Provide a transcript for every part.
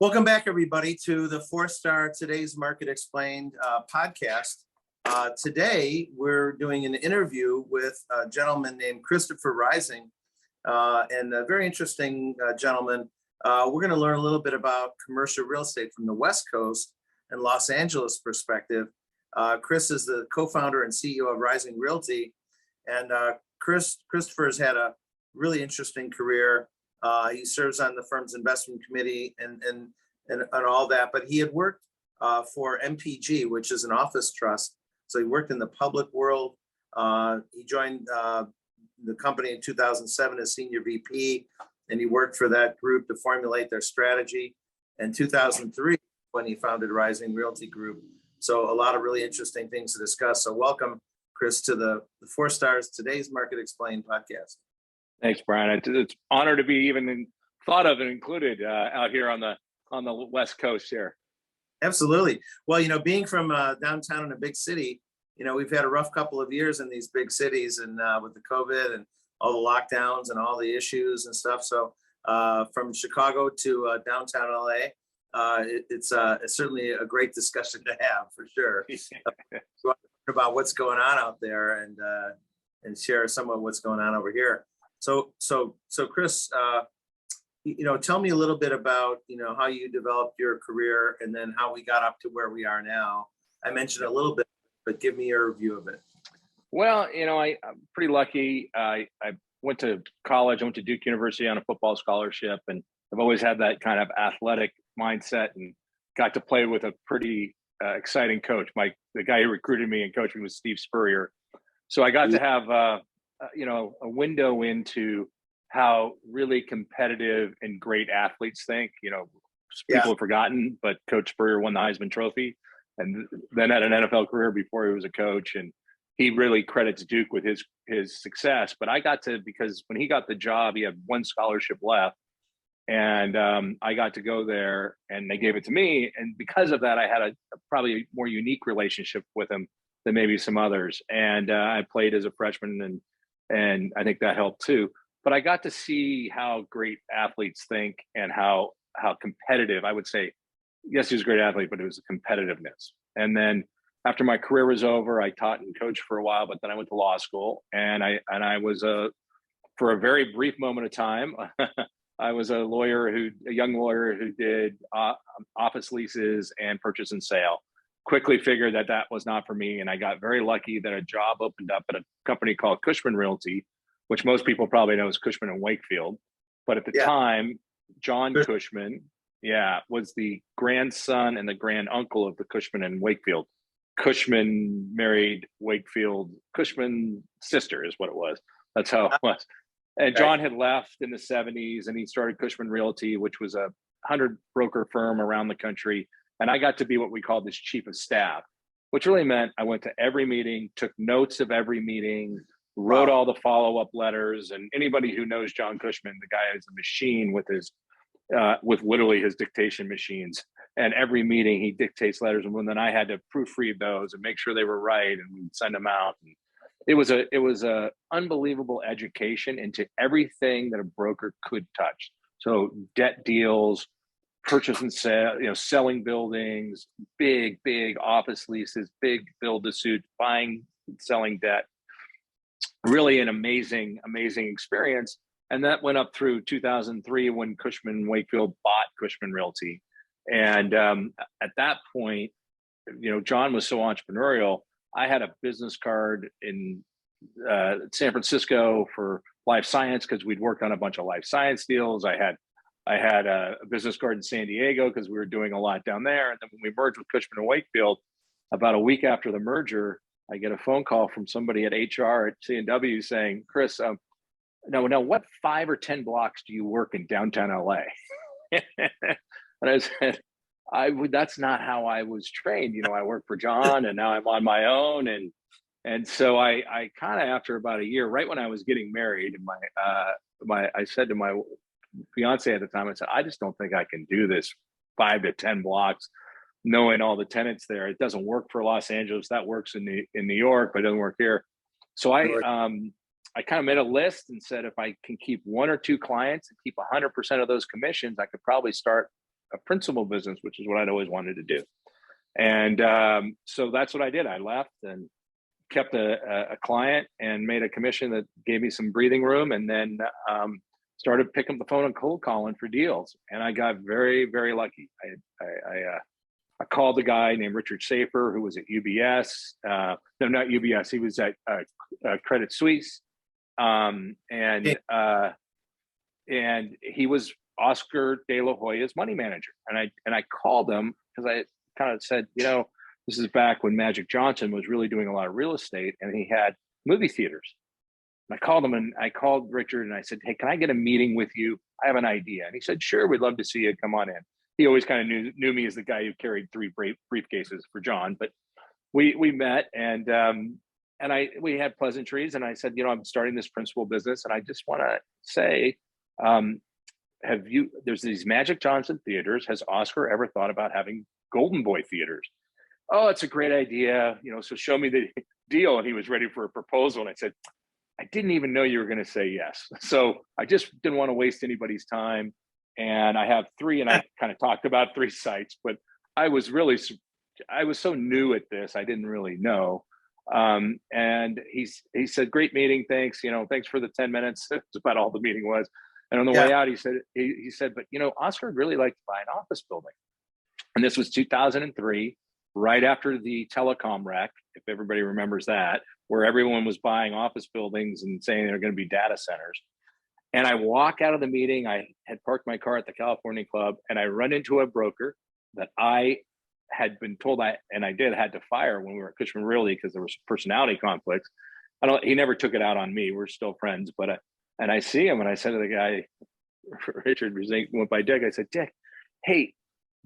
Welcome back, everybody, to the Four-Star Today's Market Explained podcast. Today, we're doing an interview with a gentleman named Christopher Rising, and a very interesting gentleman. We're going to learn a little bit about commercial real estate from the West Coast and Los Angeles perspective. Chris is the co-founder and CEO of Rising Realty, and Christopher's had a really interesting career. He serves on the firm's investment committee and all that, but he had worked for MPG, which is an office trust. So he worked in the public world. He joined the company in 2007 as senior VP, and he worked for that group to formulate their strategy. In 2003, when he founded Rising Realty Group. So a lot of really interesting things to discuss. So welcome, Chris, to the Four Stars Today's Market Explained podcast. Thanks, Brian. It's an honor to be even thought of and included out here on the West Coast here. Absolutely. Well, being from downtown in a big city, we've had a rough couple of years in these big cities, and with the COVID and all the lockdowns and all the issues and stuff. So from Chicago to downtown LA, it's certainly a great discussion to have for sure. About what's going on out there and share some of what's going on over here. So Chris, tell me a little bit about, how you developed your career and then how we got up to where we are now. I mentioned a little bit, but give me your view of it. Well, I'm pretty lucky. I went to college. I went to Duke University on a football scholarship, and I've always had that kind of athletic mindset and got to play with a pretty exciting coach. The guy who recruited me and coached me was Steve Spurrier. So I got to have a window into how really competitive and great athletes think. People have forgotten, but Coach Spurrier won the Heisman Trophy and then had an NFL career before he was a coach. And he really credits Duke with his success. But because when he got the job, he had one scholarship left. And I got to go there and they gave it to me. And because of that, I had a probably more unique relationship with him than maybe some others. And I played as a freshman and I think that helped too. But I got to see how great athletes think and how competitive. I would say, yes, he was a great athlete, but it was a competitiveness. And then after my career was over, I taught and coached for a while, but then I went to law school, and I was for a very brief moment of time, I was a young lawyer who did office leases and purchase and sale. Quickly figured that was not for me, and I got very lucky that a job opened up at a company called Cushman Realty, which most people probably know as Cushman and Wakefield. But at the time, John Cushman, was the grandson and the grand uncle of the Cushman and Wakefield. Cushman married Wakefield. Cushman's sister is what it was. That's how it was. And John had left in the 70s, and he started Cushman Realty, which was a 100 broker firm around the country. And I got to be what we called this chief of staff, which really meant I went to every meeting, took notes of every meeting, wrote all the follow-up letters. And anybody who knows John Cushman, the guy is a machine with literally his dictation machines. And every meeting he dictates letters, and then I had to proofread those and make sure they were right and we'd send them out. And it was a unbelievable education into everything that a broker could touch. So debt deals, purchase and sale, selling buildings, big office leases, big build to suit, buying, selling debt. Really an amazing experience. And that went up through 2003 when Cushman Wakefield bought Cushman Realty. And at that point, John was so entrepreneurial. I had a business card in San Francisco for life science because we'd worked on a bunch of life science deals. I had a business card in San Diego because we were doing a lot down there. And then when we merged with Cushman and Wakefield, about a week after the merger, I get a phone call from somebody at HR at C&W saying, Chris, no, what 5 or 10 blocks do you work in downtown LA? And I said, that's not how I was trained. I worked for John and now I'm on my own. And so I kind of, after about a year, right when I was getting married, I said to my fiance at the time, I said, I just don't think I can do this 5 to 10 blocks, knowing all the tenants there. It doesn't work for Los Angeles. That works in New York, but it doesn't work here. So I kind of made a list and said, if I can keep 1 or 2 clients and keep 100% of those commissions, I could probably start a principal business, which is what I'd always wanted to do. And so that's what I did. I left and kept a client and made a commission that gave me some breathing room, and then started picking up the phone and cold calling for deals. And I got very, very lucky. I called a guy named Richard Safer, who was at UBS. No, not UBS. He was at Credit Suisse. And he was Oscar De La Hoya's money manager. And I called him because I kind of said, this is back when Magic Johnson was really doing a lot of real estate, and he had movie theaters. And I called him, and I called Richard, and I said, hey, can I get a meeting with you? I have an idea. And he said, sure, we'd love to see you. Come on in. He always kind of knew me as the guy who carried 3 briefcases for John, but we met, and we had pleasantries. And I said, I'm starting this principal business, and I just want to say, there's these Magic Johnson theaters. Has Oscar ever thought about having Golden Boy theaters? Oh, it's a great idea. So show me the deal. And he was ready for a proposal. And I said, I didn't even know you were going to say yes. So I just didn't want to waste anybody's time. And I have 3, and I kind of talked about 3 sites, but I was so new at this, I didn't really know. And he said, great meeting. Thanks. Thanks for the 10 minutes. That's about all the meeting was. And on the way out, he said, but Oscar would really like to buy an office building. And this was 2003, right after the telecom wreck, if everybody remembers that, where everyone was buying office buildings and saying they're going to be data centers. And I walk out of the meeting. I had parked my car at the California Club, and I run into a broker that I had been told had to fire when we were at Cushman Realty because there was personality conflicts. He never took it out on me. We're still friends, but and I see him, and I said to the guy, Richard went by Dick. I said, Dick, hey,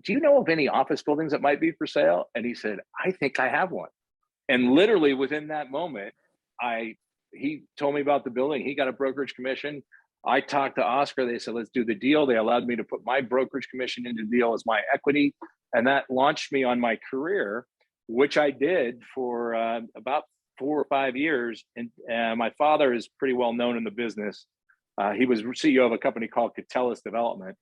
do you know of any office buildings that might be for sale? And he said, I think I have one. And literally within that moment, he told me about the building. He got a brokerage commission. I talked to Oscar. They said, let's do the deal. They allowed me to put my brokerage commission into the deal as my equity. And that launched me on my career, which I did for about 4 or 5 years. And my father is pretty well known in the business. He was CEO of a company called Catellus Development.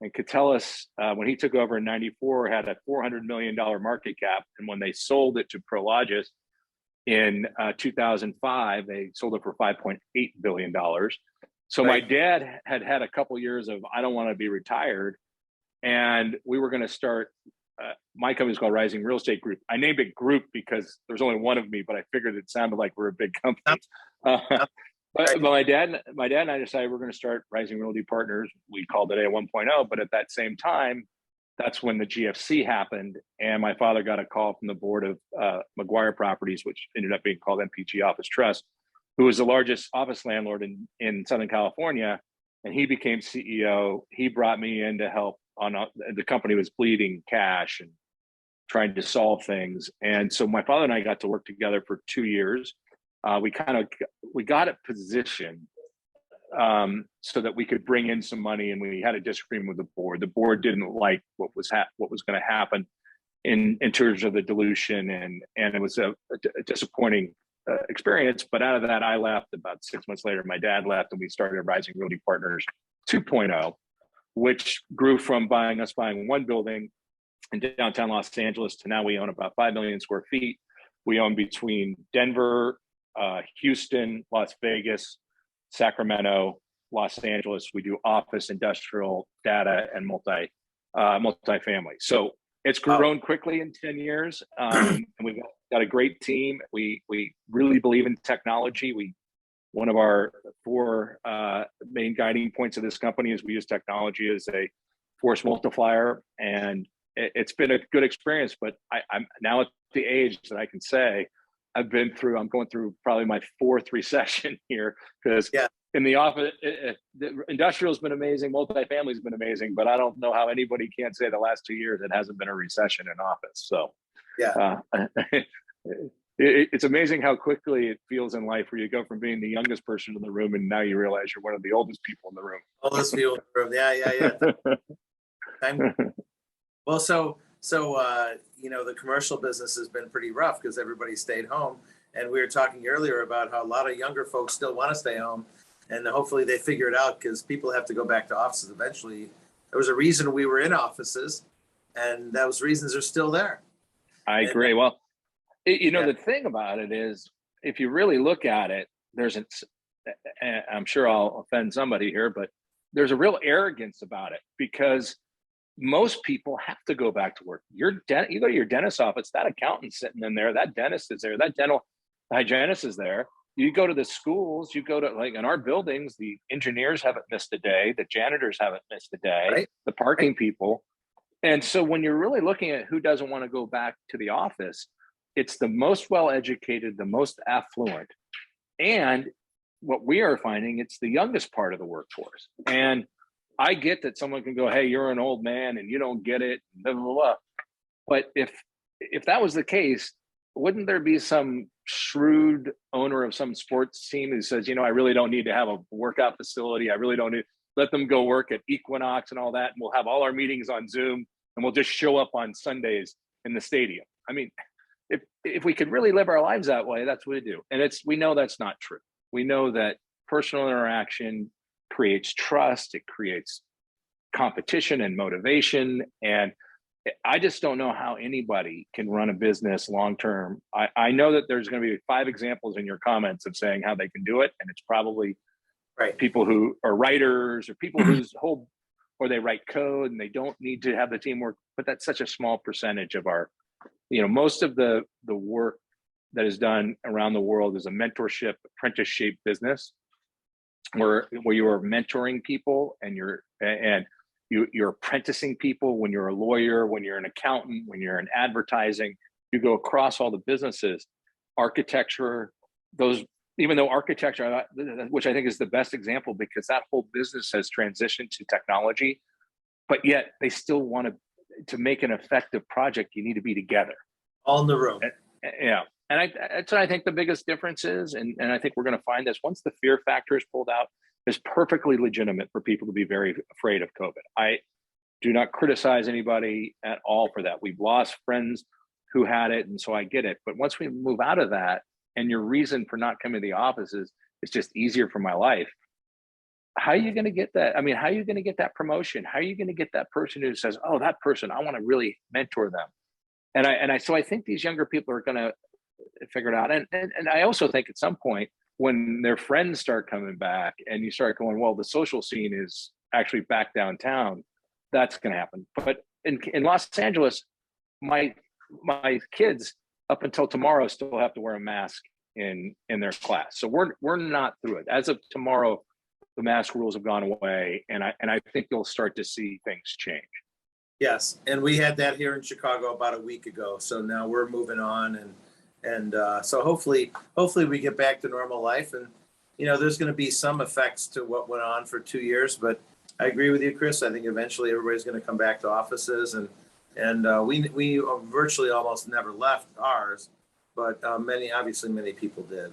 And Catellus, when he took over in 94, had a $400 million market cap. And when they sold it to Prologis in 2005, they sold it for $5.8 billion. So my dad had a couple years of, I don't want to be retired. And we were going to start, my company is called Rising Real Estate Group. I named it Group because there's only one of me, but I figured it sounded like we're a big company. But my dad and I decided we're going to start Rising Realty Partners. We called it A 1.0, but at that same time, that's when the GFC happened. And my father got a call from the board of McGuire Properties, which ended up being called MPG Office Trust, who was the largest office landlord in Southern California. And he became CEO. He brought me in to help the company was bleeding cash and trying to solve things. And so my father and I got to work together for 2 years. We got it positioned so that we could bring in some money, and we had a disagreement with the board. The board didn't like what was going to happen in terms of the dilution, and it was a disappointing experience. But out of that, I left. About 6 months later, my dad left, and we started Rising Realty Partners 2.0, which grew from buying one building in downtown Los Angeles to now we own about 5 million square feet. We own between Denver, Houston, Las Vegas, Sacramento, Los Angeles. We do office, industrial, data, and multifamily. So it's grown quickly in 10 years, and we've got a great team. We really believe in technology. One of our 4 main guiding points of this company is we use technology as a force multiplier, and it's been a good experience. But I'm now at the age that I can say I'm going through probably my 4th recession here, because in the office, the industrial's been amazing, multifamily's been amazing, but I don't know how anybody can't say the last 2 years it hasn't been a recession in office. So it's amazing how quickly it feels in life, where you go from being the youngest person in the room and now you realize you're one of the oldest people in the room. Oldest people in the room. Yeah. Well, so the commercial business has been pretty rough because everybody stayed home. And we were talking earlier about how a lot of younger folks still want to stay home, and hopefully they figure it out, because people have to go back to offices eventually. there was a reason we were in offices, and those reasons are still there. I agree. Well, Yeah. the thing about it is, if you really look at it, I'm sure I'll offend somebody here, but there's a real arrogance about it, because most people have to go back to work. You go to your dentist's office, that accountant's sitting in there, that dentist is there, that dental hygienist is there. You go to the schools, you go to, like, in our buildings, the engineers haven't missed a day, the janitors haven't missed a day, Right. the parking people. And so when you're really looking at who doesn't want to go back to the office, it's the most well-educated, the most affluent. And what we are finding, it's the youngest part of the workforce. And I get that someone can go, hey, you're an old man and you don't get it, blah, blah, blah. But if that was the case, wouldn't there be some shrewd owner of some sports team who says, I really don't need to have a workout facility. I really don't need, let them go work at Equinox and all that. And we'll have all our meetings on Zoom, and we'll just show up on Sundays in the stadium. I mean, if we could really live our lives that way, that's what we do. And we know that's not true. We know that personal interaction creates trust, it creates competition and motivation. And I just don't know how anybody can run a business long term. I know that there's going to be 5 examples in your comments of saying how they can do it. And it's probably Right. people who are writers, or people or they write code and they don't need to have the teamwork. But that's such a small percentage of our, most of the work that is done around the world is a mentorship, apprenticeship business, where you are mentoring people, and you're apprenticing people. When you're a lawyer, when you're an accountant, when you're in advertising, you go across all the businesses. Architecture, even though architecture, which I think is the best example, because that whole business has transitioned to technology, but yet they still want to make an effective project, you need to be together. All in the room. Yeah. And that's what I think the biggest difference is. And I think we're going to find this once the fear factor is pulled out. It's perfectly legitimate for people to be very afraid of COVID. I do not criticize anybody at all for that. We've lost friends who had it, and so I get it. But once we move out of that, and your reason for not coming to the office is it's just easier for my life, how are you going to get that? I mean, how are you going to get that promotion? How are you going to get that person who says, oh, that person, I want to really mentor them? So I think these younger people are going to figure it out. And I also think at some point, when their friends start coming back and you start going, well, the social scene is actually back downtown, that's going to happen. But in Los Angeles, my kids up until tomorrow still have to wear a mask in their class. So we're not through it. As of tomorrow, the mask rules have gone away, and I think you'll start to see things change. Yes, and we had that here in Chicago about a week ago. So now we're moving on, and so hopefully we get back to normal life. And there's going to be some effects to what went on for 2 years, but I agree with you, Chris. I think eventually everybody's going to come back to offices, and we virtually almost never left ours, but many people did.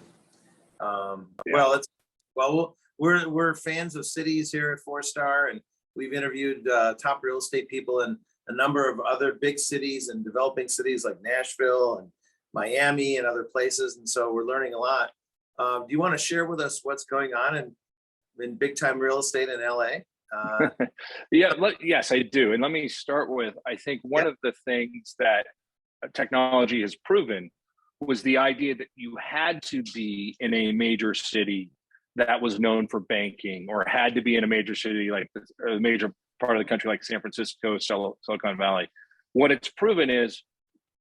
Yeah. We're fans of cities here at 4-Star, and we've interviewed top real estate people in a number of other big cities and developing cities like Nashville and Miami and other places. And so we're learning a lot. Do you want to share with us what's going on in big time real estate in LA? Yes, I do. And let me start with, I think one of the things that technology has proven was the idea that you had to be in a major city that was known for banking, or had to be in a major city like a major part of the country like San Francisco, Silicon Valley. What it's proven is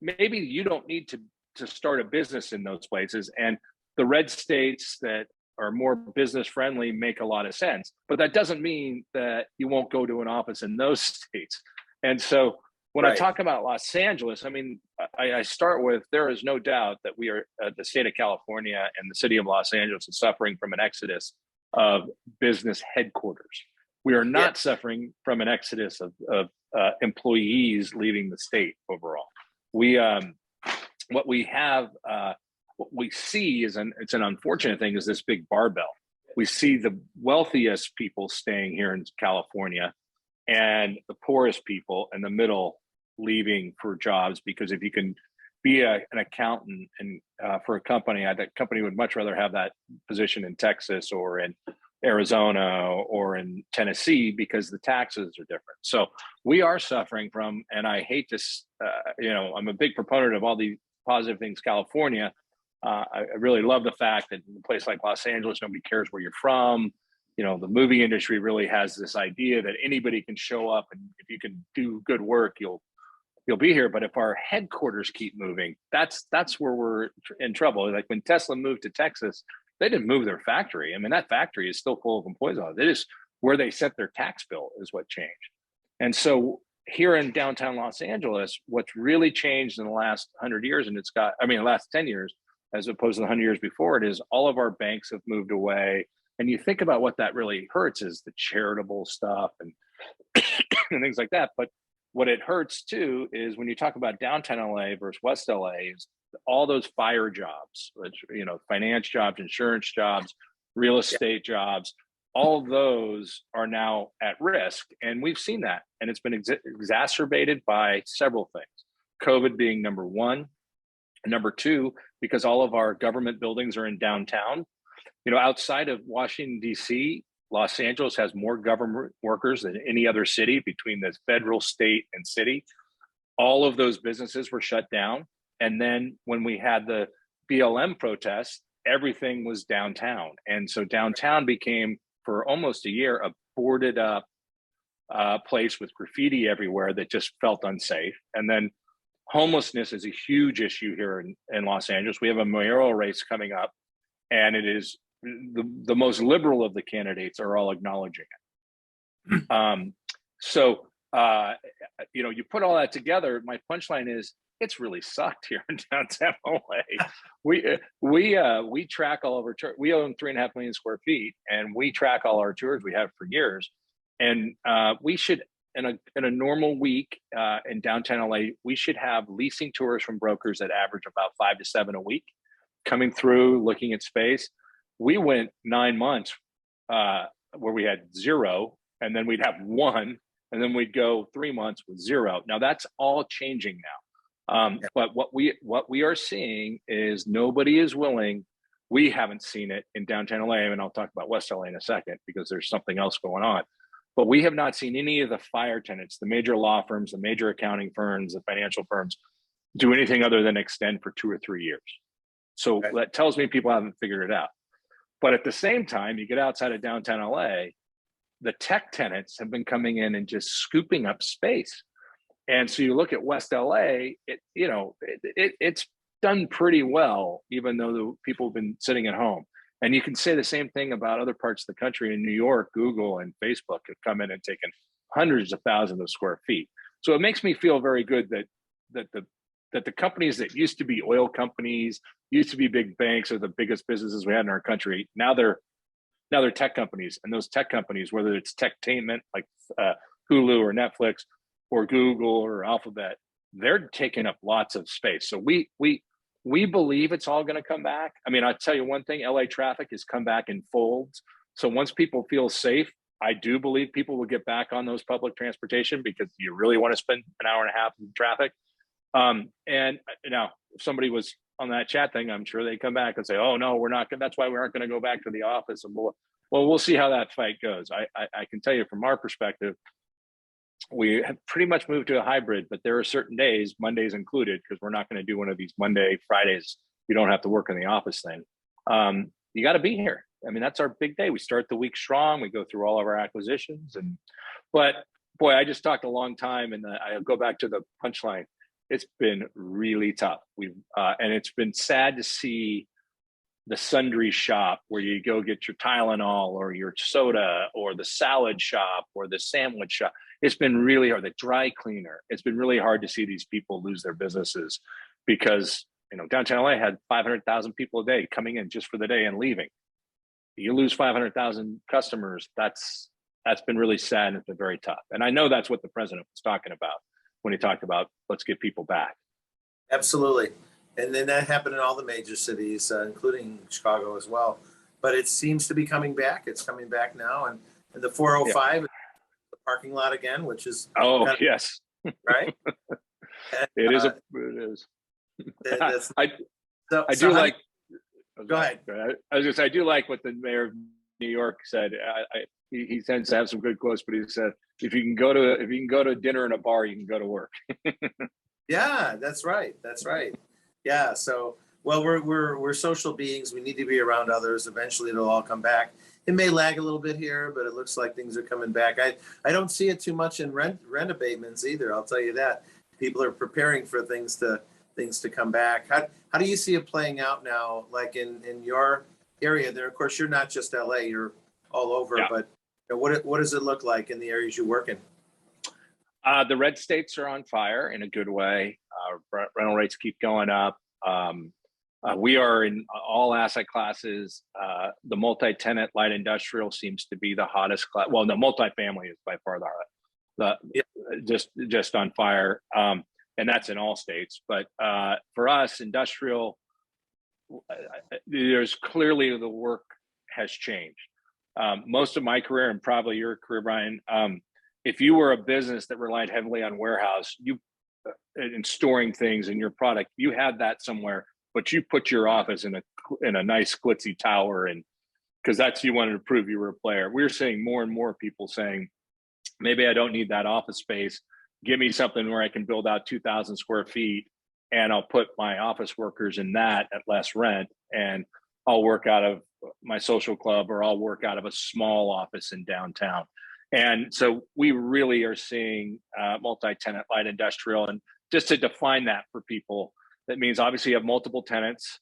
maybe you don't need to start a business in those places, and the red states that are more business friendly make a lot of sense, but that doesn't mean that you won't go to an office in those states. And so when I talk about Los Angeles, I mean, I start with, there is no doubt that we are, the state of California and the city of Los Angeles is suffering from an exodus of business headquarters. We are not suffering from an exodus of employees leaving the state overall. What we see is, it's an unfortunate thing, is this big barbell. We see the wealthiest people staying here in California, and the poorest people in the middle leaving for jobs, because if you can be an accountant and for a company, that company would much rather have that position in Texas or in Arizona or in Tennessee because the taxes are different. So we are suffering from, and I hate to, I'm a big proponent of all these positive things, California. I really love the fact that in a place like Los Angeles, nobody cares where you're from. The movie industry really has this idea that anybody can show up, and if you can do good work, you'll be here. But if our headquarters keep moving, that's where we're in trouble. Like when Tesla moved to Texas, they didn't move their factory. I mean, that factory is still full of employees. It is where they set their tax bill is what changed. And so here in downtown Los Angeles, what's really changed in the last 100 years, and the last 10 years, as opposed to the 100 years before it, is all of our banks have moved away. And you think about what that really hurts is the charitable stuff and and things like that. But what it hurts too is when you talk about downtown LA versus West LA, is all those fire jobs, which, finance jobs, insurance jobs, real estate jobs, all of those are now at risk. And we've seen that. And it's been exacerbated by several things. COVID being number one. Number two, because all of our government buildings are in downtown. Outside of Washington, D.C., Los Angeles has more government workers than any other city between the federal, state, and city. All of those businesses were shut down. And then when we had the BLM protests, everything was downtown. And so downtown became, for almost a year, a boarded up place with graffiti everywhere that just felt unsafe. And then homelessness is a huge issue here in Los Angeles. We have a mayoral race coming up, and it is the most liberal of the candidates are all acknowledging it. You put all that together, my punchline is it's really sucked here in downtown LA. We track all of our tours. We own 3.5 million square feet, and we track all our tours. We have for years, and we should, in a normal week in downtown LA, we should have leasing tours from brokers that average about 5 to 7 a week, coming through, looking at space. We went 9 months where we had 0, and then we'd have 1, and then we'd go 3 months with 0. Now that's all changing now. But what we are seeing is nobody is willing. We haven't seen it in downtown LA, and I'll talk about West LA in a second because there's something else going on. But we have not seen any of the fire tenants, the major law firms, the major accounting firms, the financial firms, do anything other than extend for 2 or 3 years. So that tells me people haven't figured it out. But at the same time, you get outside of downtown LA, the tech tenants have been coming in and just scooping up space. And so you look at West LA, it's done pretty well, even though the people have been sitting at home. And you can say the same thing about other parts of the country. In New York, Google and Facebook have come in and taken hundreds of thousands of square feet. So it makes me feel very good that the companies that used to be oil companies, used to be big banks, are the biggest businesses we had in our country. Now they're tech companies, and those tech companies, whether it's techtainment like Hulu or Netflix or Google or Alphabet, they're taking up lots of space. So we believe it's all going to come back. I mean, I'll tell you one thing: LA traffic has come back in folds. So once people feel safe, I do believe people will get back on those public transportation, because you really want to spend an hour and a half in traffic. And now, if somebody was on that chat thing, I'm sure they come back and say, "Oh no, we're not going. That's why we aren't going to go back to the office." And we'll see how that fight goes. I can tell you from our perspective, we have pretty much moved to a hybrid, but there are certain days, Mondays included, because we're not going to do one of these Fridays you don't have to work in the office thing. You got to be here. I mean, that's our big day. We start the week strong. We go through all of our acquisitions, but boy, I just talked a long time, and I'll go back to the punchline. It's been really tough. And it's been sad to see the sundry shop where you go get your Tylenol or your soda, or the salad shop or the sandwich shop. It's been really hard. The dry cleaner. It's been really hard to see these people lose their businesses, because downtown LA had 500,000 people a day coming in just for the day and leaving. You lose 500,000 customers. That's been really sad, and it's been very tough. And I know that's what the president was talking about when he talked about let's get people back. Absolutely. And then that happened in all the major cities, including Chicago as well. But it seems to be coming back. It's coming back now. And the 405 is the parking lot again, which is yes, right. And, it is. I do like. Go ahead. I do like what the mayor New York said, he tends to have some good quotes, but he said, if you can go to dinner in a bar, you can go to work. Yeah, that's right. That's right. Yeah. So, well, we're social beings. We need to be around others. Eventually, it'll all come back. It may lag a little bit here, but it looks like things are coming back. I don't see it too much in rent abatements either. I'll tell you that. People are preparing for things to come back. How do you see it playing out now? Like in your area there, of course, you're not just LA, you're all over, Yeah. but what does it look like in the areas you work in? The red states are on fire in a good way. Rental rates keep going up. We are in all asset classes. The multi-tenant light industrial seems to be the hottest class. Well, the multifamily is by far Yeah. just on fire. And that's in all states. But for us, industrial, there's clearly the work has changed. Most of my career, and probably your career, Brian, if you were a business that relied heavily on warehouse, and storing things in your product, you had that somewhere, but you put your office in a nice glitzy tower, and because you wanted to prove you were a player. We're seeing more and more people saying, maybe I don't need that office space. Give me something where I can build out 2,000 square feet, and I'll put my office workers in that at less rent, and I'll work out of my social club, or I'll work out of a small office in downtown. And so we really are seeing multi-tenant light industrial. And just to define that for people, that means obviously you have multiple tenants,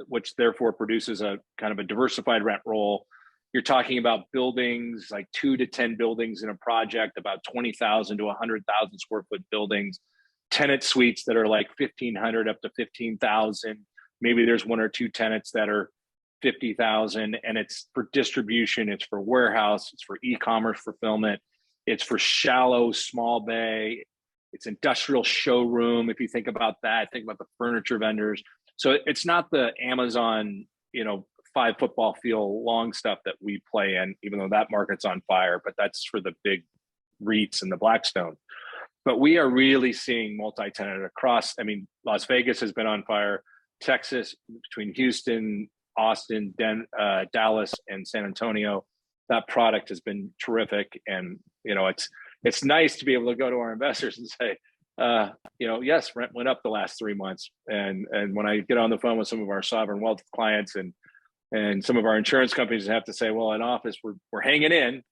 which therefore produces a kind of a diversified rent roll. You're talking about buildings, like 2 to 10 buildings in a project, about 20,000 to 100,000 square foot buildings, tenant suites that are like 1,500 up to 15,000. Maybe there's 1 or 2 tenants that are 50,000, and it's for distribution, it's for warehouse, it's for e-commerce fulfillment, it's for shallow small bay, it's industrial showroom. If you think about that, think about the furniture vendors. So it's not the Amazon, 5 football field long stuff that we play in, even though that market's on fire, but that's for the big REITs and the Blackstone. But we are really seeing multi-tenant across. I mean, Las Vegas has been on fire. Texas, between Houston, Austin, Dallas, and San Antonio, that product has been terrific. And it's nice to be able to go to our investors and say, yes, rent went up the last 3 months. And when I get on the phone with some of our sovereign wealth clients and some of our insurance companies have to say, well, in office, we're hanging in,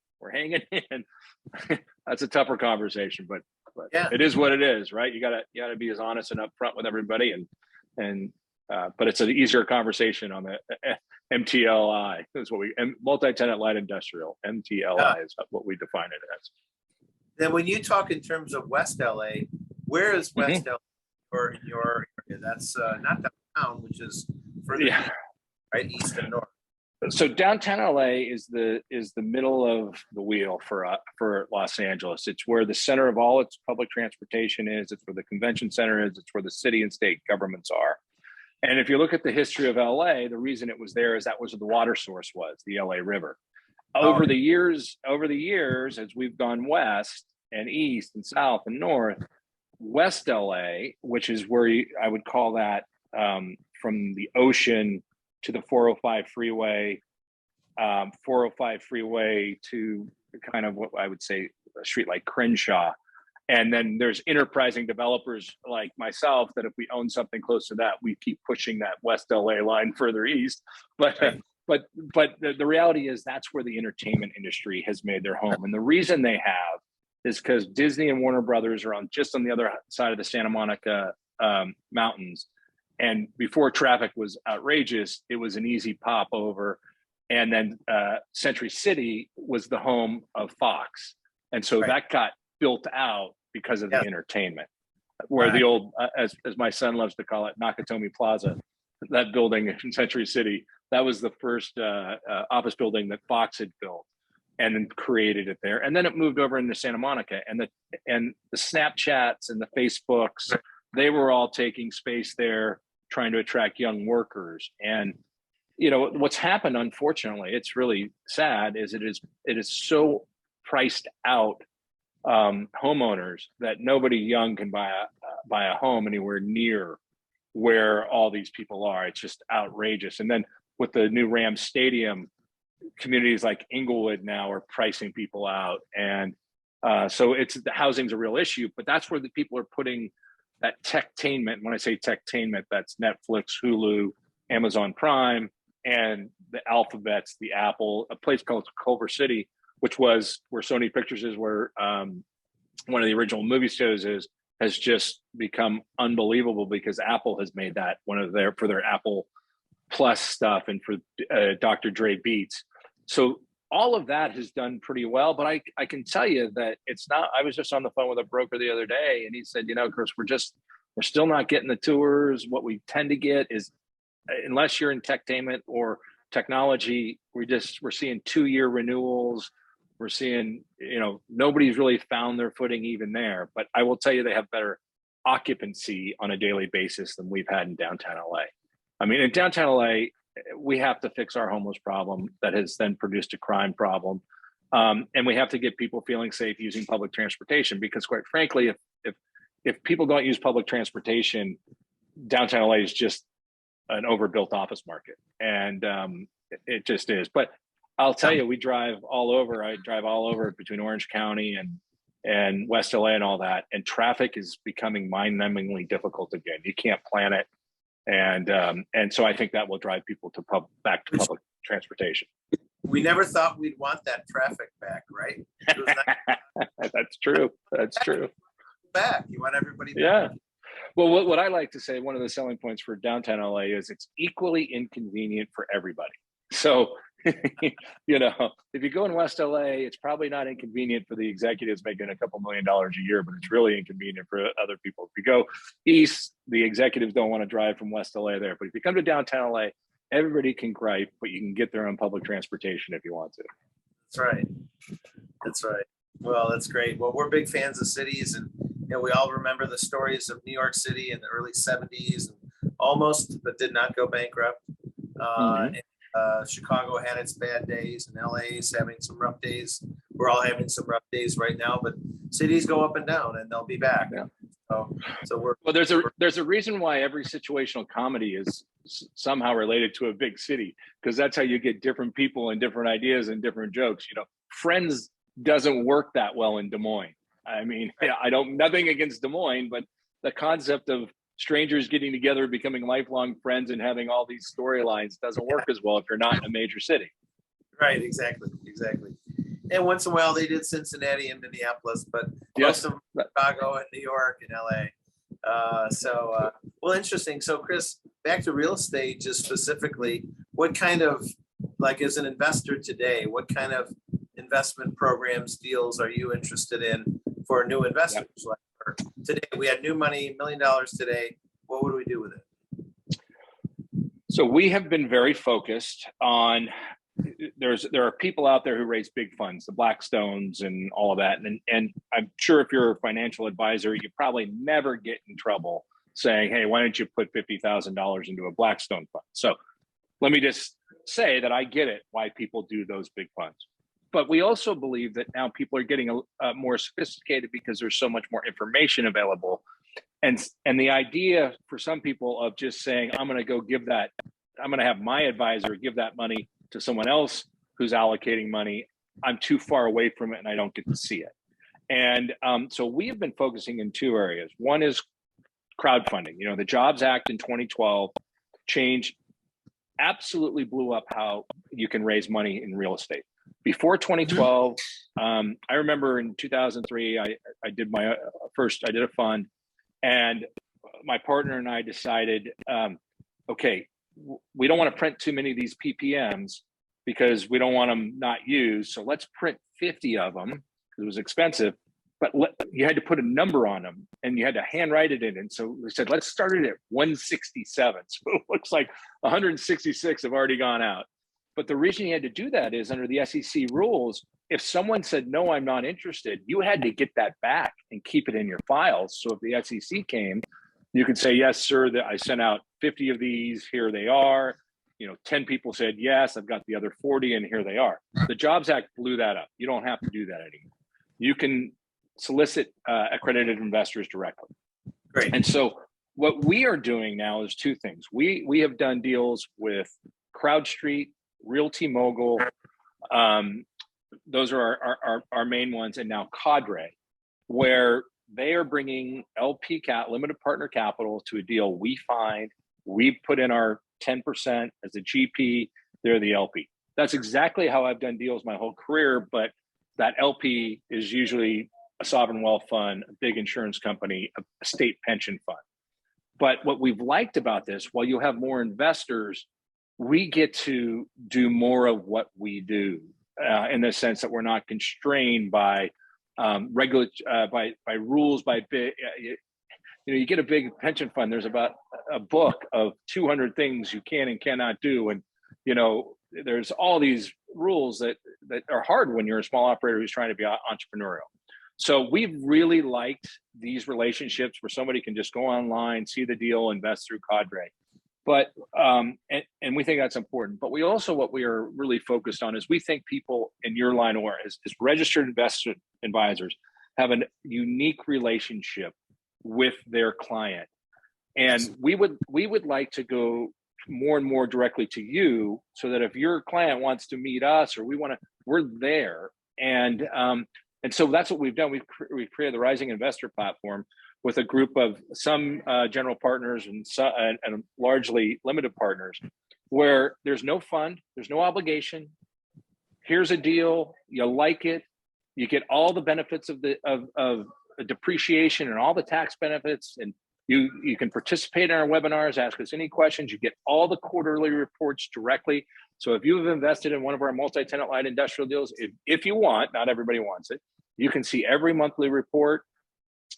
that's a tougher conversation, but Yeah. it is what it is, right? You gotta be as honest and upfront with everybody, but it's an easier conversation on the MTLI. Is what multi-tenant light industrial, MTLI is what we define it as. Then when you talk in terms of West LA, where is West LA or in your area? That's not downtown, which is further east, right? East and north. So downtown LA is the middle of the wheel for Los Angeles. It's where the center of all its public transportation is. It's where the convention center is. It's where the city and state governments are. And if you look at the history of LA, the reason it was there is that was where the water source was, the LA River. Over the years, as we've gone west and east and south and north, West LA, which is where I would call that from the ocean to the 405 freeway, 405 freeway to kind of what I would say a street like Crenshaw. And then there's enterprising developers like myself that if we own something close to that, we keep pushing that West LA line further east. But the reality is that's where the entertainment industry has made their home. And the reason they have is because Disney and Warner Brothers are just on the other side of the Santa Monica mountains. And before traffic was outrageous, it was an easy pop over. And then Century City was the home of Fox. And so that got built out because of the entertainment, where the old, as my son loves to call it, Nakatomi Plaza, that building in Century City, that was the first office building that Fox had built and then created it there. And then it moved over into Santa Monica, and the Snapchats and the Facebooks, they were all taking space there, trying to attract young workers. And what's happened, unfortunately, it's really sad, is it is so priced out homeowners that nobody young can buy a home anywhere near where all these people are. It's just outrageous. And then with the new Rams stadium, communities like Inglewood now are pricing people out. And so the housing's a real issue, but that's where the people are putting that techtainment. When I say techtainment, that's Netflix, Hulu, Amazon Prime, and the Alphabets, the Apple, a place called Culver City, which was where Sony Pictures is, where one of the original movie studios is, has just become unbelievable because Apple has made that one of for their Apple Plus stuff and for Dr. Dre Beats. So all of that has done pretty well, but I can tell you that it's not. I was just on the phone with a broker the other day, and he said, Chris, we're still not getting the tours. What we tend to get is, unless you're in techtainment or technology, we're seeing 2-year renewals. We're seeing, nobody's really found their footing even there. But I will tell you, they have better occupancy on a daily basis than we've had in downtown LA. I mean, in downtown LA, we have to fix our homeless problem that has then produced a crime problem. And we have to get people feeling safe using public transportation, because quite frankly, if people don't use public transportation, downtown LA is just an overbuilt office market. And it just is. But I'll tell you, we drive all over. I drive all over between Orange County and West LA and all that. And traffic is becoming mind-numbingly difficult again. You can't plan it. And so I think that will drive people back to public transportation. We never thought we'd want that traffic back, right? That's true. That's true. Back. You want everybody back. Yeah. Well, what I like to say, one of the selling points for downtown LA is it's equally inconvenient for everybody. So, if you go in West LA, it's probably not inconvenient for the executives making a couple $1 million a year, but it's really inconvenient for other people. If you go east, the executives don't want to drive from West LA there. But if you come to downtown LA, everybody can gripe, but you can get there on public transportation if you want to. That's right. That's right. Well, that's great. Well, we're big fans of cities, and we all remember the stories of New York City in the early 70s, and almost but did not go bankrupt. Chicago had its bad days, and LA is having some rough days. We're all having some rough days right now, but cities go up and down, and they'll be back. Yeah. So there's a reason why every situational comedy is somehow related to a big city, because that's how you get different people and different ideas and different jokes. Friends doesn't work that well in Des Moines. I mean, nothing against Des Moines, but the concept of strangers getting together, becoming lifelong friends, and having all these storylines doesn't work as well if you're not in a major city. Right, exactly. And once in a while they did Cincinnati and Minneapolis, but most of them Chicago and New York and LA. Well, interesting. So Chris, back to real estate, just specifically, what kind of, like as an investor today, what kind of investment programs, deals are you interested in for new investors? Like today, we had new money, $1 million today. What would we do with it? So we have been very focused on, there are people out there who raise big funds, the Blackstones and all of that. And I'm sure if you're a financial advisor, you probably never get in trouble saying, hey, why don't you put $50,000 into a Blackstone fund? So let me just say that I get it why people do those big funds. But we also believe that now people are getting more sophisticated because there's so much more information available. And the idea for some people of just saying, I'm going to have my advisor give that money to someone else who's allocating money, I'm too far away from it and I don't get to see it. And so we have been focusing in two areas. One is crowdfunding. The Jobs Act in 2012 changed, absolutely blew up how you can raise money in real estate. Before 2012, I remember in 2003, I did a fund, and my partner and I decided, okay, we don't want to print too many of these PPMs because we don't want them not used. So let's print 50 of them because it was expensive, but you had to put a number on them and you had to handwrite it in. And so we said, let's start it at 167. So it looks like 166 have already gone out. But the reason you had to do that is under the SEC rules, if someone said, no, I'm not interested, you had to get that back and keep it in your files. So if the SEC came, you could say, yes, sir, that I sent out 50 of these, here they are. 10 people said, yes, I've got the other 40 and here they are. The Jobs Act blew that up. You don't have to do that anymore. You can solicit accredited investors directly. Great. And so what we are doing now is two things. We have done deals with CrowdStreet, Realty Mogul, Those are our main ones. And now Cadre, where they are bringing limited partner capital to a deal we find. We put in our 10% as a GP, they're the LP. That's exactly how I've done deals my whole career, but that LP is usually a sovereign wealth fund, a big insurance company, a state pension fund. But what we've liked about this, while you have more investors, we get to do more of what we do in the sense that we're not constrained by by rules, by big. You get a big pension fund. There's about a book of 200 things you can and cannot do, and there's all these rules that are hard when you're a small operator who's trying to be entrepreneurial. So we've really liked these relationships where somebody can just go online, see the deal, invest through Cadre. But and we think that's important. But we also, what we are really focused on is we think people in your line of work as registered investment advisors have a unique relationship with their client, and we would like to go more and more directly to you, so that if your client wants to meet us or we're there. And so that's what we've done. We've created the Rising Investor platform with a group of some general partners and largely limited partners, where there's no fund, there's no obligation. Here's a deal, you like it, you get all the benefits of depreciation and all the tax benefits, and you can participate in our webinars, ask us any questions. You get all the quarterly reports directly. So if you have invested in one of our multi-tenant light industrial deals, if you want, not everybody wants it, you can see every monthly report.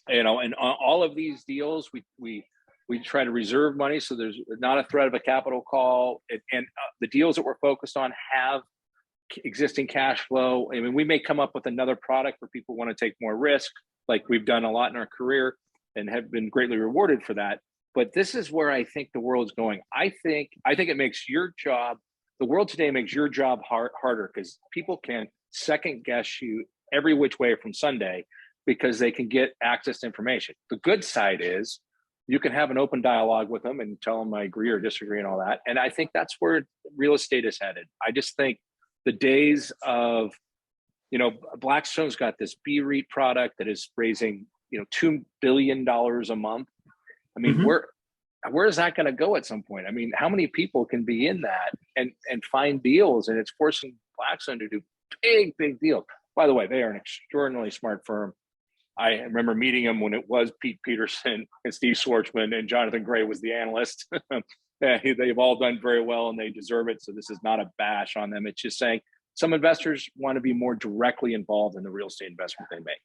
And all of these deals, we try to reserve money, so there's not a threat of a capital call. And the deals that we're focused on have existing cash flow. I mean, we may come up with another product where people want to take more risk, like we've done a lot in our career and have been greatly rewarded for that. But this is where I think the world's going. I think it makes your job, the world today makes your job harder, because people can second guess you every which way from Sunday, because they can get access to information. The good side is you can have an open dialogue with them and tell them I agree or disagree and all that. And I think that's where real estate is headed. I just think the days of, Blackstone's got this B-REIT product that is raising, $2 billion a month. I mean, where is that going to go at some point? I mean, how many people can be in that and find deals? And it's forcing Blackstone to do big deals. By the way, they are an extraordinarily smart firm. I remember meeting them when it was Pete Peterson and Steve Schwartzman, and Jonathan Gray was the analyst. They've all done very well and they deserve it. So this is not a bash on them. It's just saying some investors want to be more directly involved in the real estate investment they make.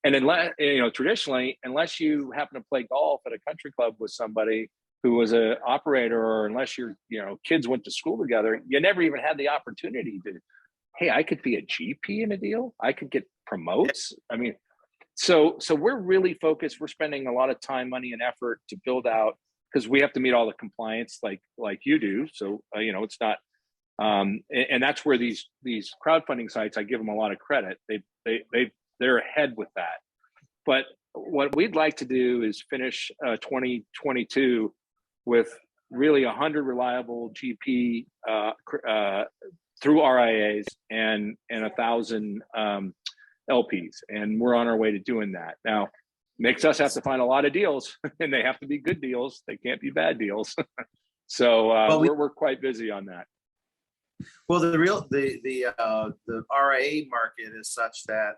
And unless, traditionally, unless you happen to play golf at a country club with somebody who was an operator, or unless your kids went to school together, you never even had the opportunity to, hey, I could be a GP in a deal. I could get promotes. I mean, so we're really focused. We're spending a lot of time, money, and effort to build out, because we have to meet all the compliance like you do. So it's not, and that's where these crowdfunding sites, I give them a lot of credit. They're ahead with that. But what we'd like to do is finish 2022 with really 100 reliable GP through RIAs and 1,000 LPs, and we're on our way to doing that. Now, makes us have to find a lot of deals, and they have to be good deals. They can't be bad deals. So we're quite busy on that. Well, the RIA market is such that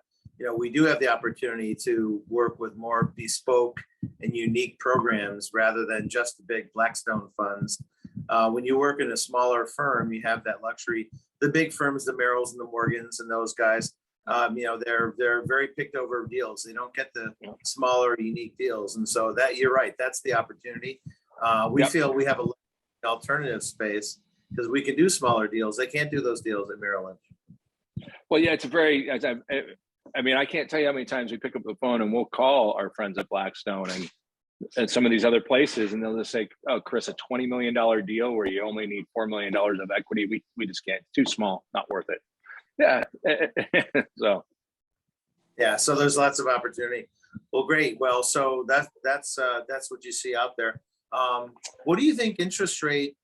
we do have the opportunity to work with more bespoke and unique programs rather than just the big Blackstone funds. When you work in a smaller firm, you have that luxury. The big firms, the Merrills and the Morgans and those guys, they're very picked over deals. They don't get the smaller, unique deals. And so that, you're right, that's the opportunity. We feel we have an alternative space because we can do smaller deals. They can't do those deals at Merrill Lynch. Well, yeah, I can't tell you how many times we pick up the phone and we'll call our friends at Blackstone and some of these other places, and they'll just say, "Oh, Chris, a $20 million deal where you only need $4 million of equity, we just can't. Too small, not worth it." Yeah. So there's lots of opportunity. Well, great. Well, so that's what you see out there. What do you think interest rate?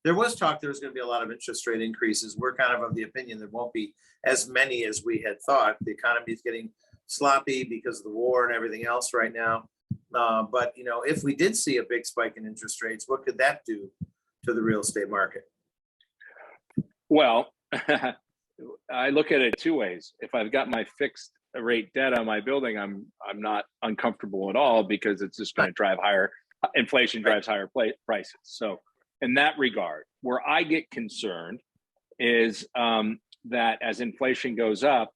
there was talk there was going to be a lot of interest rate increases. We're kind of the opinion there won't be as many as we had thought. The economy is getting sloppy because of the war and everything else right now. But if we did see a big spike in interest rates, what could that do to the real estate market? Well, I look at it two ways. If I've got my fixed rate debt on my building, I'm not uncomfortable at all, because it's just going to drive higher inflation, drives higher prices. So in that regard, where I get concerned is that as inflation goes up,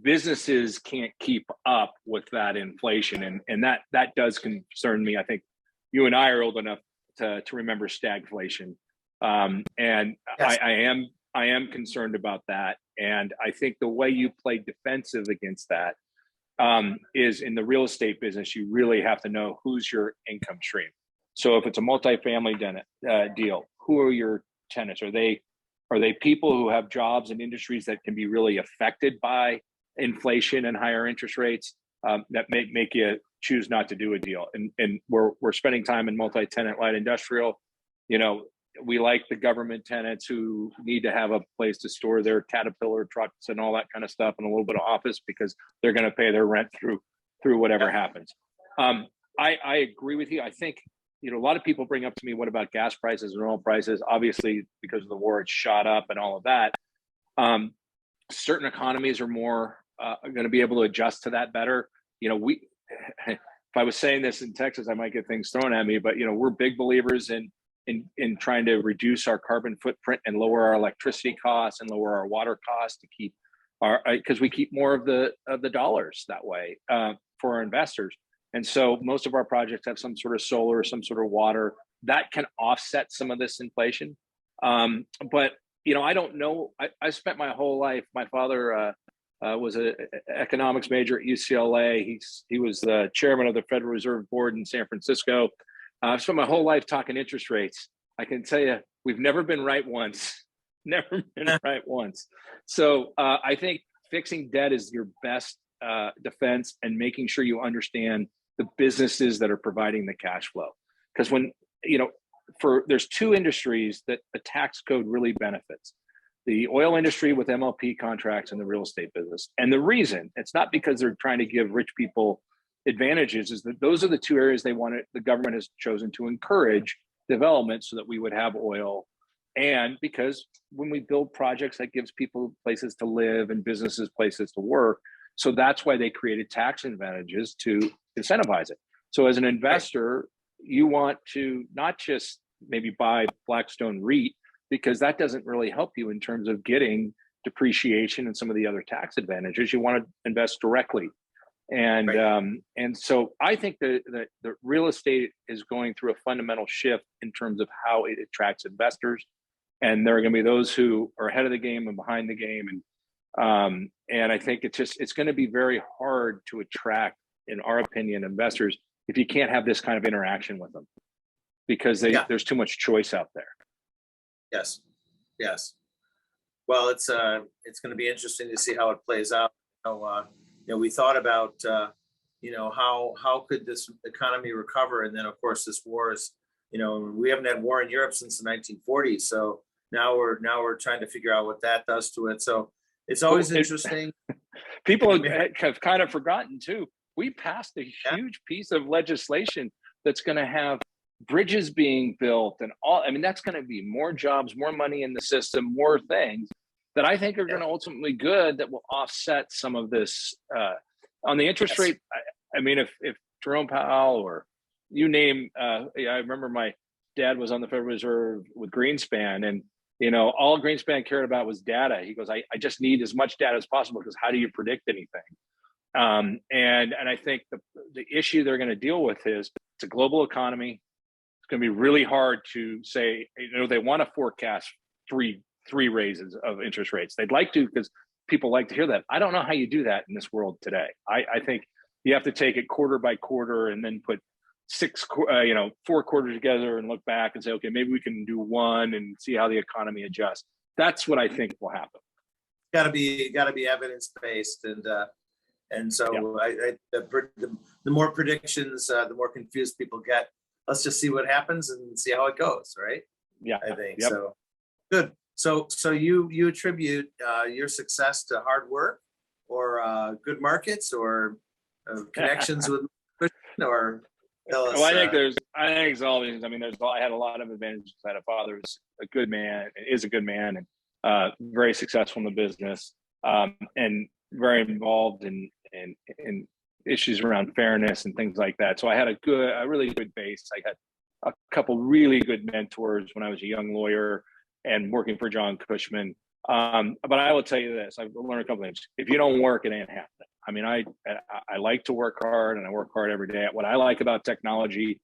businesses can't keep up with that inflation, and that does concern me. I think you and I are old enough to remember stagflation, and Yes. I am concerned about that. And I think the way you play defensive against that is in the real estate business. You really have to know who's your income stream. So if it's a multifamily deal, who are your tenants? Are they people who have jobs in industries that can be really affected by inflation and higher interest rates that make you choose not to do a deal? And we're spending time in multi-tenant light industrial. We like the government tenants who need to have a place to store their Caterpillar trucks and all that kind of stuff, and a little bit of office, because they're going to pay their rent through whatever happens. I agree with you. I think, a lot of people bring up to me, what about gas prices and oil prices? Obviously, because of the war, it's shot up and all of that. Certain economies are more going to be able to adjust to that better. If I was saying this in Texas, I might get things thrown at me, but we're big believers in trying to reduce our carbon footprint and lower our electricity costs and lower our water costs to keep because we keep more of the dollars that way for our investors. And so most of our projects have some sort of solar, some sort of water that can offset some of this inflation. But I don't know. I spent my whole life. My father was an economics major at UCLA. He was the chairman of the Federal Reserve Board in San Francisco. I've spent my whole life talking interest rates. I can tell you, we've never been right once. Never been right once. So I think fixing debt is your best defense, and making sure you understand the businesses that are providing the cash flow. Because when, there's two industries that the tax code really benefits: the oil industry with MLP contracts and the real estate business. And the reason, it's not because they're trying to give rich people advantages, is that those are the two areas the government has chosen to encourage development, so that we would have oil. And because when we build projects, that gives people places to live and businesses places to work. So that's why they created tax advantages to incentivize it. So as an investor, you want to not just maybe buy Blackstone REIT, because that doesn't really help you in terms of getting depreciation and some of the other tax advantages. You want to invest directly. And and so I think that the real estate is going through a fundamental shift in terms of how it attracts investors. And there are going to be those who are ahead of the game and behind the game. And I think it's going to be very hard to attract, in our opinion, investors if you can't have this kind of interaction with them, because there's too much choice out there. Yes. Well, it's going to be interesting to see how it plays out. We thought about how could this economy recover, and then of course this war is, we haven't had war in Europe since the 1940s. So now we're trying to figure out what that does to it. So it's always interesting. People have kind of forgotten too. We passed a huge piece of legislation that's going to have bridges being built and all. I mean, that's going to be more jobs, more money in the system, more things that I think are going to ultimately good, that will offset some of this on the interest rate. I mean, if Jerome Powell or you name, I remember my dad was on the Federal Reserve with Greenspan, and all Greenspan cared about was data. He goes, I just need as much data as possible, because how do you predict anything? And I think the issue they're going to deal with is it's a global economy. It's going to be really hard to say, they want to forecast three raises of interest rates. They'd like to, because people like to hear that. I don't know how you do that in this world today. I think you have to take it quarter by quarter and then put 4 quarters together and look back and say, okay, maybe we can do one and see how the economy adjusts. That's what I think will happen. Got to be evidence based, and so the more predictions, the more confused people get. Let's just see what happens and see how it goes, right? Yeah. I think. Yep. So good. So you attribute your success to hard work, or good markets, or connections with, or tell Well, us. I think it's all these. I mean, I had a lot of advantages. I had a father who's a good man, is a good man, and very successful in the business, and very involved in issues around fairness and things like that. So I had a really good base. I had a couple really good mentors when I was a young lawyer and working for John Cushman. But I will tell you this: I've learned a couple things. If you don't work, it ain't happening. I mean, I like to work hard, and I work hard every day. What I like about technology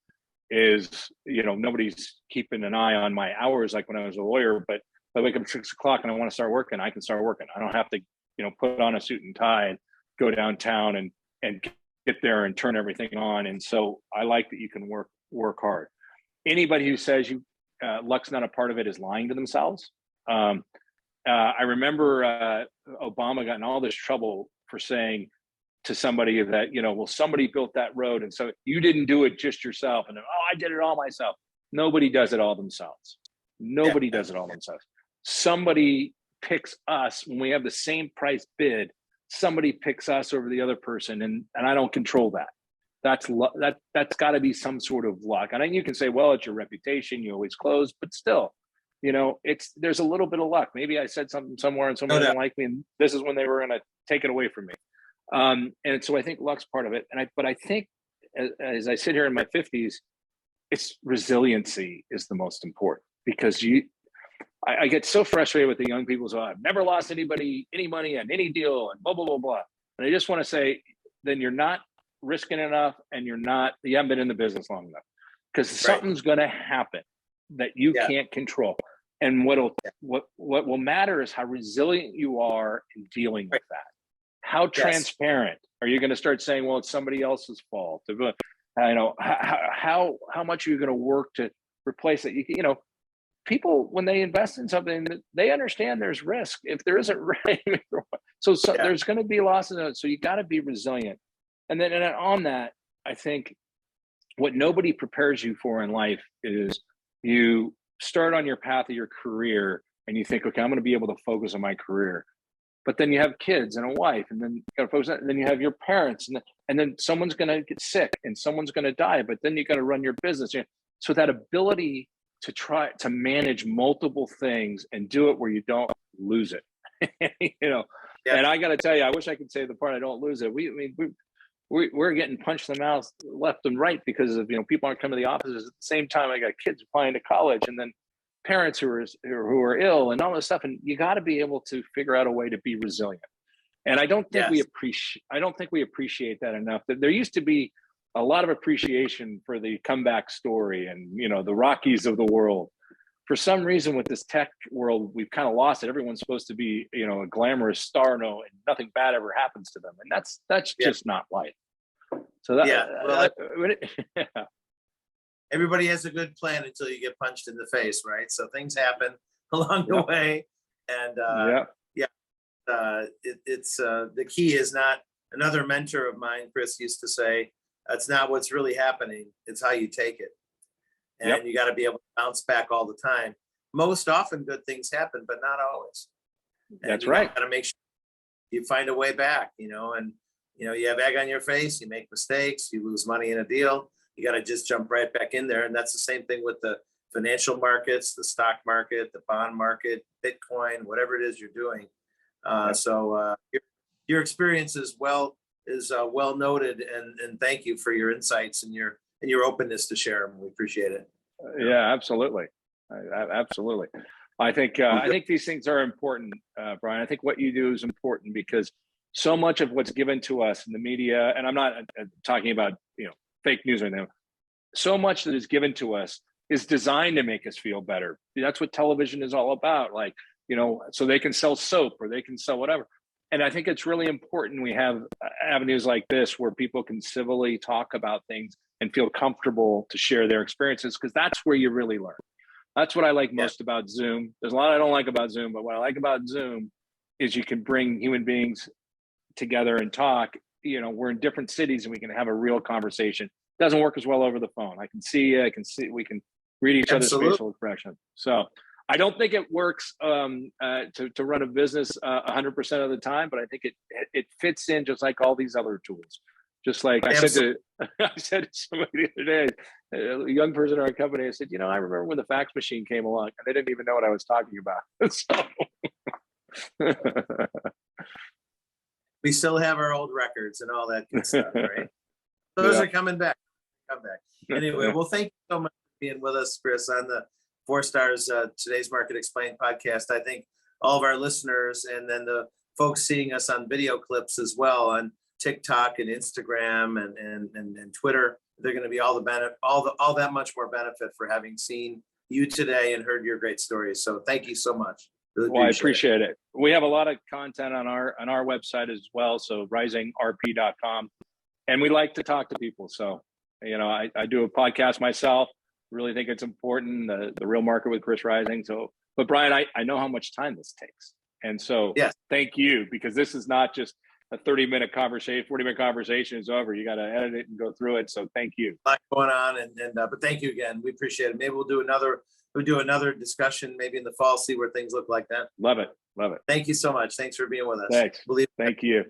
is, nobody's keeping an eye on my hours like when I was a lawyer. But if I wake up at 6 o'clock and I want to start working, I can start working. I don't have to, put on a suit and tie and go downtown and get there and turn everything on. And so I like that you can work hard. Anybody who says luck's not a part of it is lying to themselves. I remember Obama got in all this trouble for saying to somebody that, well, somebody built that road, and so you didn't do it just yourself. And I did it all myself. Nobody does it all themselves. Nobody does it all themselves. Somebody picks us when we have the same price bid. Somebody picks us over the other person, and I don't control that. That's got to be some sort of luck. And then you can say, well, it's your reputation. You always close, but still, there's a little bit of luck. Maybe I said something somewhere and somebody didn't like me, and this is when they were going to take it away from me. And so I think luck's part of it. But I think as I sit here in my 50s, it's resiliency is the most important, because I get so frustrated with the young people. So I've never lost anybody any money on any deal and blah, blah, blah, blah. And I just want to say, then you're not risking enough, and you haven't been in the business long enough, because something's going to happen that you can't control. And what will matter is how resilient you are in dealing with that. How transparent are you going to start saying, well, it's somebody else's fault? How much are you going to work to replace it? People, when they invest in something, they understand there's risk. If there isn't, there's going to be losses. So you got to be resilient. And then on that, I think what nobody prepares you for in life is you start on your path of your career and you think, okay, I'm going to be able to focus on my career. But then you have kids and a wife, and then you got to focus on, and then you have your parents, and then someone's going to get sick and someone's going to die, but then you got to run your business. So that ability to try to manage multiple things and do it where you don't lose it, And I got to tell you, I wish I could say the part I don't lose it. We're getting punched in the mouth left and right because of, people aren't coming to the offices at the same time. I got kids applying to college, and then parents who are ill and all this stuff. And you got to be able to figure out a way to be resilient. And I don't think we appreciate that enough. There used to be a lot of appreciation for the comeback story and, the Rockies of the world. For some reason with this tech world, we've kind of lost it. Everyone's supposed to be, a glamorous star, and nothing bad ever happens to them. And that's just not life. So everybody has a good plan until you get punched in the face, right? So things happen along the way, and it's the key is not. Another mentor of mine, Chris, used to say, "That's not what's really happening. It's how you take it." And you got to be able to bounce back all the time. Most often, good things happen, but not always. And that's right. You got to make sure you find a way back. And you have egg on your face. You make mistakes. You lose money in a deal. You got to just jump right back in there. And that's the same thing with the financial markets, the stock market, the bond market, Bitcoin, whatever it is you're doing. So your experience is well noted, and thank you for your insights and your openness to share them. We appreciate it. Yeah, absolutely. Absolutely. I think these things are important, Brian. I think what you do is important because so much of what's given to us in the media, and I'm not talking about fake news or anything. So much that is given to us is designed to make us feel better. That's what television is all about. So they can sell soap or they can sell whatever. And I think it's really important we have avenues like this where people can civilly talk about things and feel comfortable to share their experiences, because that's where you really learn. That's what I like most about Zoom. There's a lot I don't like about Zoom, but what I like about Zoom is you can bring human beings together and talk. We're in different cities and we can have a real conversation. It doesn't work as well over the phone. I can see you. We can read each other's Absolutely. facial expression. So I don't think it works to run a business 100% of the time, but I think it fits in just like all these other tools. Just like I said to somebody the other day, a young person in our company, I said, I remember when the fax machine came along, and they didn't even know what I was talking about. So. We still have our old records and all that good stuff, right? Those are coming back. Come back. Anyway, well, thank you so much for being with us, Chris, on the 4Stars Today's Market Explained podcast. I think all of our listeners and then the folks seeing us on video clips as well on TikTok and Instagram and Twitter, they're going to be all that much more benefit for having seen you today and heard your great stories. So thank you so much. Really well, I appreciate it. We have a lot of content on our website as well. So risingrp.com. And we like to talk to people. So, I do a podcast myself. Really think it's important, the real market with Chris Rising. So, but Brian, I know how much time this takes. And so yes. Thank you, because this is not just a 40-minute conversation is over. You got to edit it and go through it. So thank you. A lot going on. But thank you again. We appreciate it. Maybe we'll do another discussion maybe in the fall, see where things look like that. Love it. Thank you so much. Thanks for being with us. Thanks. Thank you.